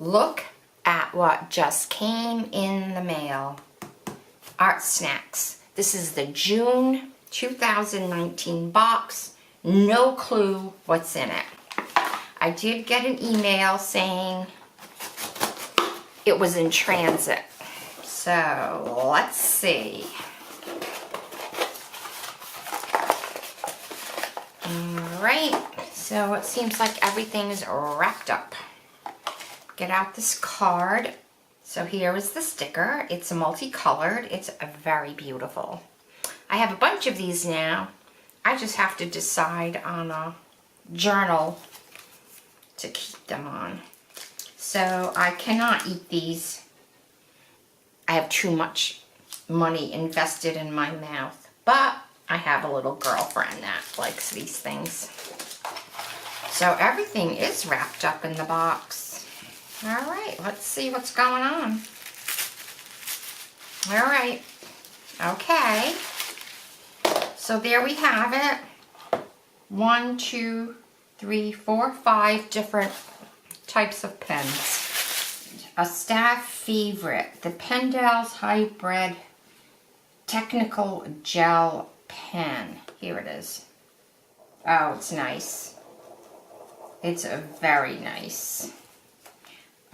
Look at what just came in the mail. Artsnacks. This is the June 2019 box. No clue what's in it. I did get an email saying it was in transit. So let's see. Alright, so it seems like everything is wrapped up. Get out this card. So here is the sticker. It's multicolored. It's very beautiful. I have a bunch of these now. I just have to decide on a journal to keep them on. So I cannot eat these. I have too much money invested in my mouth. But I have a little girlfriend that likes these things. So everything is wrapped up in the box. Alright, let's see what's going on. Alright, okay. So there we have it. 1, 2, 3, 4, 5 different types of pens. A staff favorite, the Pentile's Hybrid Technical Gel Pen. Here it is. Oh, it's nice. It's very nice.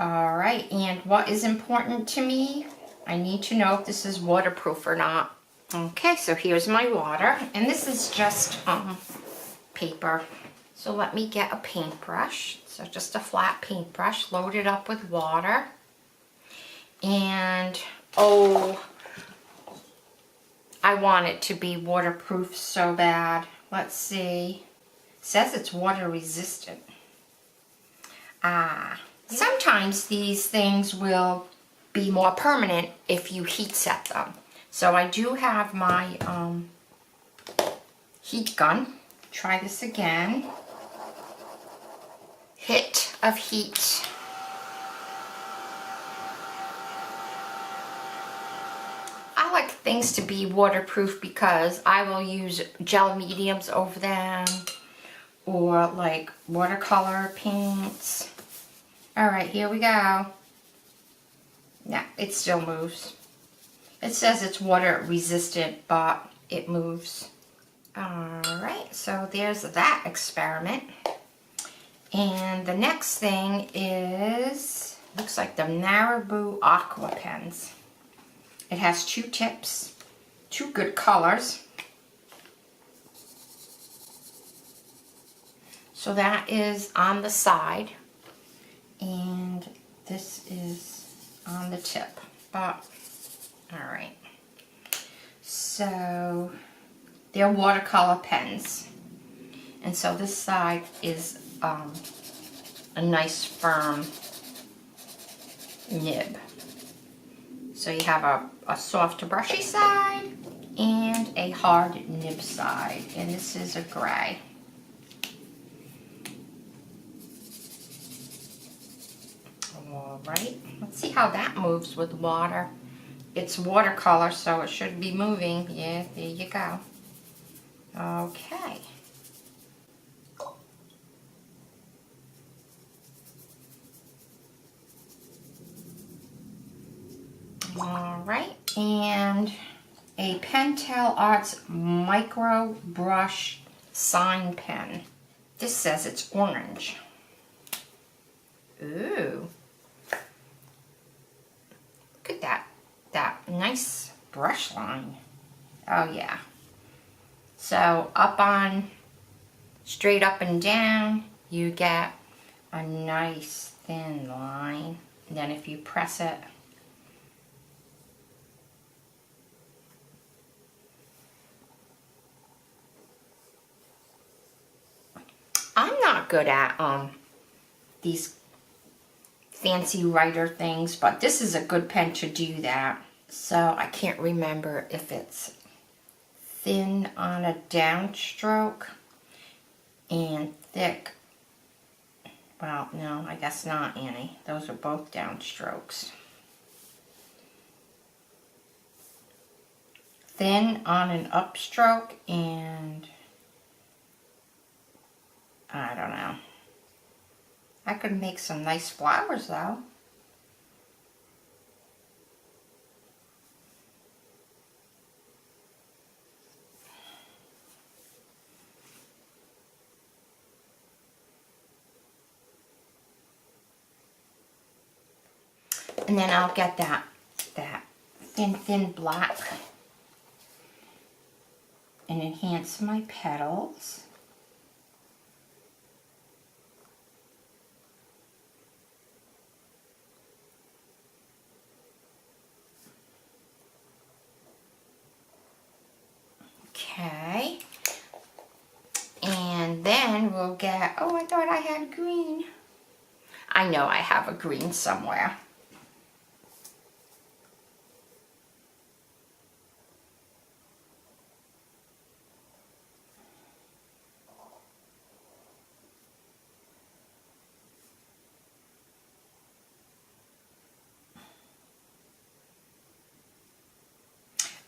Alright, and what is important to me? I need to know if this is waterproof or not. Okay, so here's my water, and this is just paper. So let me get a paintbrush. So just a flat paintbrush, load it up with water. And, oh, I want it to be waterproof so bad. Let's see. It says it's water resistant. Sometimes these things will be more permanent if you heat set them. So I do have my heat gun. Try this again. Hit of heat. I like things to be waterproof because I will use gel mediums over them or like watercolor paints. Alright, here we go. Yeah, it still moves. It says it's water resistant, but it moves. Alright, so there's that experiment. And the next thing is, looks like the Marabou Aqua pens. It has 2 tips, 2 good colors. So that is on the side. And this is on the tip, but alright. So they're watercolor pens, and so this side is a nice firm nib. So you have a soft brushy side and a hard nib side, and this is a gray. Alright, let's see how that moves with water. It's watercolor, so it should be moving. Yeah, there you go. Okay. Alright, and a Pentile Arts Micro Brush Sign Pen. This says it's orange. Ooh. Look at that nice brush line. Oh yeah. So straight up and down, you get a nice thin line. And then if you press it, I'm not good at these fancy writer things, but this is a good pen to do that. So I can't remember if it's thin on a downstroke and thick. Well, no, I guess not, Annie. Those are both downstrokes. Thin on an upstroke and I don't know. I could make some nice flowers though. And then I'll get that thin black and enhance my petals. Okay. And then we'll get, oh, I thought I had green. I know I have a green somewhere.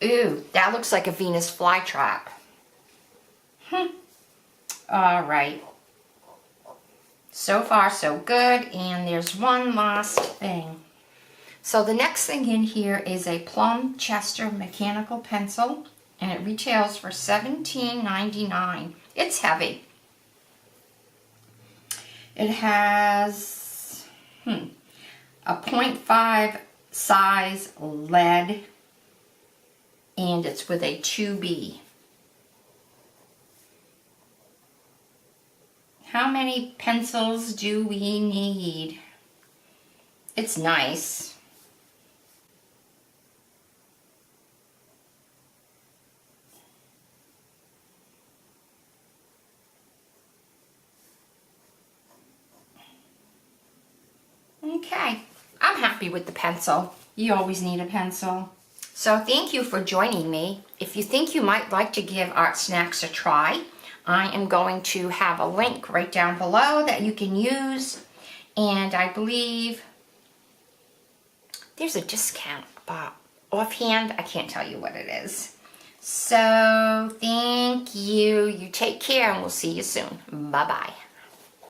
Ooh, that looks like a Venus flytrap. All right. So far, so good. And there's one last thing. So the next thing in here is a Plumb Chester mechanical pencil, and it retails for $17.99. It's heavy. It has a 0.5 size lead, and it's with a 2B. How many pencils do we need? It's nice. Okay, I'm happy with the pencil. You always need a pencil. So thank you for joining me. If you think you might like to give Artsnacks a try, I am going to have a link right down below that you can use. And I believe there's a discount, but offhand, I can't tell you what it is. So thank you. You take care, and we'll see you soon. Bye-bye.